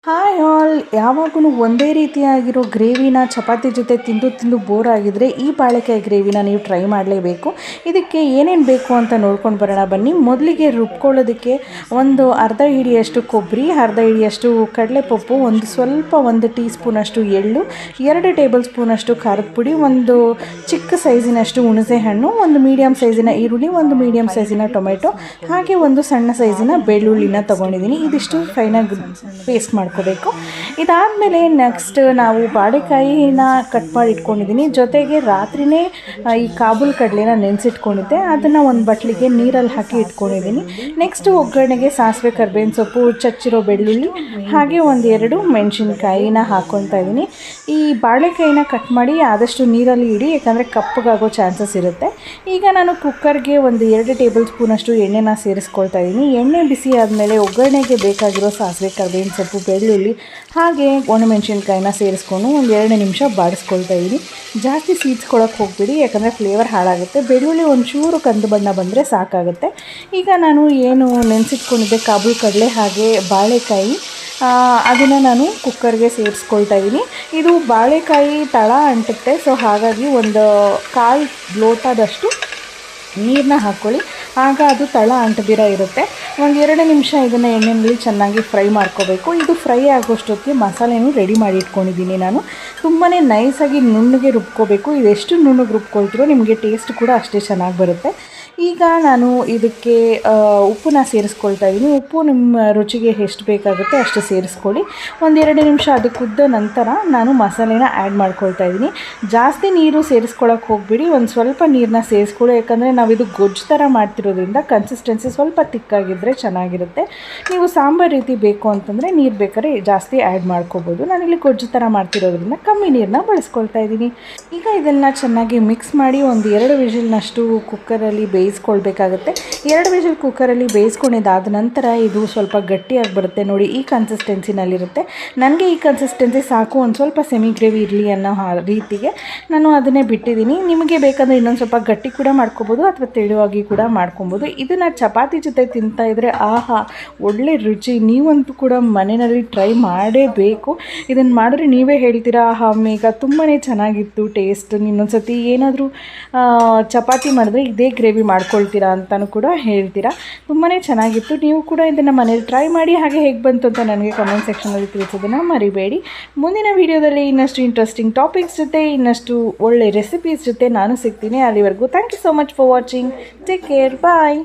Hi all, ಯಾವಾಗೂ ಒಂದೇ ರೀತಿಯಾಗಿರೋ ಗ್ರೇವಿನ ಚಪಾತಿ ಜೊತೆ ತಿಂದು ಬೋರ್ ಆಗಿದ್ರೆ ಈ ಬಾಳೆಕಾಯಿ ಗ್ರೇವಿನ ನೀವು ಟ್ರೈ ಮಾಡಲೇಬೇಕು. ಇದಕ್ಕೆ ಏನೇನು ಬೇಕು ಅಂತ ನೋಡ್ಕೊಂಡು ಬರೋಣ ಬನ್ನಿ. ಮೊದಲಿಗೆ ರುಬ್ಕೊಳ್ಳೋದಕ್ಕೆ ಒಂದು ಅರ್ಧ ಹಿಡಿಯಷ್ಟು ಕೊಬ್ಬರಿ, ಅರ್ಧ ಹಿಡಿಯಷ್ಟು ಕಡಲೆಪಪ್ಪು, ಒಂದು ಟೀ ಸ್ಪೂನಷ್ಟು ಎಳ್ಳು, 2 ಟೇಬಲ್ ಸ್ಪೂನಷ್ಟು ಖಾರದ ಪುಡಿ, ಒಂದು ಚಿಕ್ಕ ಸೈಜಿನಷ್ಟು ಹುಣಸೆ ಹಣ್ಣು, ಒಂದು ಮೀಡಿಯಮ್ ಸೈಜಿನ ಈರುಳ್ಳಿ, ಒಂದು ಮೀಡಿಯಮ್ ಸೈಜಿನ ಟೊಮೆಟೊ, ಹಾಗೆ ಒಂದು ಸಣ್ಣ ಸೈಜಿನ ಬೆಳ್ಳುಳ್ಳಿನ ತೊಗೊಂಡಿದ್ದೀನಿ. ಇದಿಷ್ಟು ಫೈನಾಗಿ ಪೇಸ್ಟ್ ಮಾಡ್ಕೋಬೇಕು. ಇದಾದಮೇಲೆ ನೆಕ್ಸ್ಟ್ ನಾವು ಬಾಳೆಕಾಯಿನ ಕಟ್ ಮಾಡಿ ಇಟ್ಕೊಂಡಿದ್ದೀನಿ. ಜೊತೆಗೆ ರಾತ್ರಿನೇ ಈ ಕಾಬೂಲ್ ಕಡಲೆನ ನೆನೆಸಿಟ್ಕೊಂಡಿದ್ದೆ, ಅದನ್ನು ಒಂದು ಬಟ್ಲಿಗೆ ನೀರಲ್ಲಿ ಹಾಕಿ ಇಟ್ಕೊಂಡಿದ್ದೀನಿ. ನೆಕ್ಸ್ಟ್ ಒಗ್ಗರಣೆಗೆ ಸಾಸಿವೆ, ಕರಿಬೇವಿನ ಸೊಪ್ಪು, ಚಚ್ಚಿರೋ ಬೆಳ್ಳುಳ್ಳಿ, ಹಾಗೆ 1-2 ಮೆಣಸಿನ್ಕಾಯಿನ ಹಾಕ್ಕೊತಾ ಇದ್ದೀನಿ. ಈ ಬಾಳೆಕಾಯಿನ ಕಟ್ ಮಾಡಿ ಆದಷ್ಟು ನೀರಲ್ಲಿ ಇಡಿ, ಯಾಕಂದರೆ ಕಪ್ಪಗಾಗೋ ಚಾನ್ಸಸ್ ಇರುತ್ತೆ. ಈಗ ನಾನು ಕುಕ್ಕರ್ಗೆ 2 ಟೇಬಲ್ ಸ್ಪೂನಷ್ಟು ಎಣ್ಣೆನ ಸೇರಿಸ್ಕೊಳ್ತಾ ಇದ್ದೀನಿ. ಎಣ್ಣೆ ಬಿಸಿ ಆದಮೇಲೆ ಒಗ್ಗರಣೆಗೆ ಬೇಕಾಗಿರೋ ಸಾಸಿವೆ, ಕರಿಬೇವಿನ ಸೊಪ್ಪು, ಬೆಳ್ಳುಳ್ಳಿ ಹಾಗೆ ಒಣಮೆಣಸಿನ್ಕಾಯಿನ ಸೇರಿಸ್ಕೊಂಡು 2 ನಿಮಿಷ ಬಾಡಿಸ್ಕೊಳ್ತಾ ಇದ್ದೀನಿ. ಜಾಸ್ತಿ ಸೀಡ್ಸ್ಕೊಳಕ್ಕೆ ಹೋಗ್ಬಿಡಿ, ಯಾಕಂದರೆ ಫ್ಲೇವರ್ ಹಾಳಾಗುತ್ತೆ. ಬೆಳ್ಳುಳ್ಳಿ ಒಂಚೂರು ಕಂದು ಬಣ್ಣ ಬಂದರೆ ಸಾಕಾಗುತ್ತೆ. ಈಗ ನಾನು ಏನು ನೆನೆಸಿಟ್ಕೊಂಡಿದ್ದೆ ಕಾಬೂಲ್ ಕಡಲೆ ಹಾಗೆ ಬಾಳೆಕಾಯಿ, ಅದನ್ನು ನಾನು ಕುಕ್ಕರ್ಗೆ ಸೇರಿಸ್ಕೊಳ್ತಾ ಇದ್ದೀನಿ. ಇದು ಬಾಳೆಕಾಯಿ ತಳ ಅಂಟುತ್ತೆ, ಸೊ ಹಾಗಾಗಿ ಒಂದು 1/4 ಲೋಟದಷ್ಟು ನೀರನ್ನ ಹಾಕ್ಕೊಳ್ಳಿ, ಆಗ ಅದು ತಳ ಅಂಟದಿರ ಇರುತ್ತೆ. 1-2 ನಿಮಿಷ ಇದನ್ನು ಎಣ್ಣೆಯಲ್ಲಿ ಚೆನ್ನಾಗಿ ಫ್ರೈ ಮಾಡ್ಕೋಬೇಕು. ಇದು ಫ್ರೈ ಆಗೋಷ್ಟೊತ್ತಿಗೆ ಮಸಾಲೆನೂ ರೆಡಿ ಮಾಡಿ ಇಟ್ಕೊಂಡಿದ್ದೀನಿ ನಾನು. ತುಂಬಾ ನೈಸಾಗಿ ನುಣ್ಣಗೆ ರುಬ್ಕೋಬೇಕು. ಇದೆಷ್ಟು ನುಣ್ಣಗೆ ರುಬ್ಕೊಳ್ತೀರೋ ನಿಮಗೆ ಟೇಸ್ಟ್ ಕೂಡ ಅಷ್ಟೇ ಚೆನ್ನಾಗಿ ಬರುತ್ತೆ. ಈಗ ನಾನು ಇದಕ್ಕೆ ಉಪ್ಪನ್ನ ಸೇರಿಸ್ಕೊಳ್ತಾ ಇದ್ದೀನಿ. ಉಪ್ಪು ನಿಮ್ಮ ರುಚಿಗೆ ಎಷ್ಟು ಬೇಕಾಗುತ್ತೆ ಅಷ್ಟು ಸೇರಿಸ್ಕೊಳ್ಳಿ. 1-2 ನಿಮಿಷ ಅದು ಕುದ್ದ ನಂತರ ನಾನು ಮಸಾಲೆನ ಆ್ಯಡ್ ಮಾಡ್ಕೊಳ್ತಾ ಇದ್ದೀನಿ. ಜಾಸ್ತಿ ನೀರು ಸೇರಿಸ್ಕೊಳ್ಳೋಕೆ ಹೋಗ್ಬಿಡಿ, ಒಂದು ಸ್ವಲ್ಪ ನೀರನ್ನ ಸೇರಿಸ್ಕೊಳ್ಳಿ, ಯಾಕಂದರೆ ನಾವಿದು ಗೊಜ್ಜು ಥರ ಮಾಡ್ತಿರೋದ್ರಿಂದ ಕನ್ಸಿಸ್ಟೆನ್ಸಿ ಸ್ವಲ್ಪ ತಿಕ್ಕಾಗಿದ್ದರೆ ಚೆನ್ನಾಗಿರುತ್ತೆ. ನೀವು ಸಾಂಬಾರು ರೀತಿ ಬೇಕು ಅಂತಂದರೆ ನೀರು ಬೇಕಾದ್ರೆ ಜಾಸ್ತಿ ಆ್ಯಡ್ ಮಾಡ್ಕೋಬೋದು. ನಾನಿಲ್ಲಿ ಗೊಜ್ಜು ಥರ ಮಾಡ್ತಿರೋದ್ರಿಂದ ಕಮ್ಮಿ ನೀರನ್ನ ಬಳಸ್ಕೊಳ್ತಾ ಇದ್ದೀನಿ. ಈಗ ಇದನ್ನು ಚೆನ್ನಾಗಿ ಮಿಕ್ಸ್ ಮಾಡಿ 1-2 ವಿಷಲ್ನಷ್ಟು ಕುಕ್ಕರಲ್ಲಿ ಬೇಯಿಸ್ಕೊಳ್ಬೇಕಾಗುತ್ತೆ. 2 ವಿಷಲ್ ಕುಕ್ಕರಲ್ಲಿ ಬೇಯಿಸ್ಕೊಂಡಿದ್ದಾದ ನಂತರ ಇದು ಸ್ವಲ್ಪ ಗಟ್ಟಿಯಾಗಿ ಬರುತ್ತೆ. ನೋಡಿ, ಈ ಕನ್ಸಿಸ್ಟೆನ್ಸಿನಲ್ಲಿರುತ್ತೆ. ನನಗೆ ಈ ಕನ್ಸಿಸ್ಟೆನ್ಸಿ ಸಾಕು, ಒಂದು ಸ್ವಲ್ಪ ಸೆಮಿ ಗ್ರೇವಿ ಇರಲಿ ಅನ್ನೋ ರೀತಿಗೆ ನಾನು ಅದನ್ನೇ ಬಿಟ್ಟಿದ್ದೀನಿ. ನಿಮಗೆ ಬೇಕಂದರೆ ಇನ್ನೊಂದು ಸ್ವಲ್ಪ ಗಟ್ಟಿ ಕೂಡ ಮಾಡ್ಕೊಬೋದು ಅಥವಾ ತೆಳುವಾಗಿ ಕೂಡ ಮಾಡ್ಕೊಬೋದು. ಇದನ್ನು ಚಪಾತಿ ಜೊತೆ ತಿಂತಾಯಿದ್ರೆ ಆಹಾ, ಒಳ್ಳೆ ರುಚಿ. ನೀವಂತೂ ಕೂಡ ಮನೆಯಲ್ಲಿ ಟ್ರೈ ಮಾಡೇಬೇಕು. ಇದನ್ನು ಮಾಡಿದ್ರೆ ನೀವೇ ಹೇಳ್ತೀರಾ, ಆಹಾ ಮೇಘ ತುಂಬಾ ಚೆನ್ನಾಗಿತ್ತು ಟೇಸ್ಟ್, ಇನ್ನೊಂದು ಸತಿ ಏನಾದರೂ ಚಪಾತಿ ಮಾಡಿದ್ರೆ ಇದೇ ಗ್ರೇವಿ ಮಾಡ್ಕೊಳ್ತೀರಾ ಅಂತಲೂ ಕೂಡ ಹೇಳ್ತೀರಾ. ತುಂಬಾ ಚೆನ್ನಾಗಿತ್ತು. ನೀವು ಕೂಡ ಇದನ್ನು ಮನೇಲಿ ಟ್ರೈ ಮಾಡಿ, ಹಾಗೆ ಹೇಗೆ ಬಂತು ಅಂತ ನನಗೆ ಕಮೆಂಟ್ ಸೆಕ್ಷನಲ್ಲಿ ತಿಳಿಸೋದನ್ನು ಮರಿಬೇಡಿ. ಮುಂದಿನ ವೀಡಿಯೋದಲ್ಲಿ ಇನ್ನಷ್ಟು ಇಂಟ್ರೆಸ್ಟಿಂಗ್ ಟಾಪಿಕ್ಸ್ ಜೊತೆ, ಇನ್ನಷ್ಟು ಒಳ್ಳೆ ರೆಸಿಪೀಸ್ ಜೊತೆ ನಾನು ಸಿಗ್ತೀನಿ. ಅಲ್ಲಿವರೆಗೂ thank you so much for watching. Take care, bye.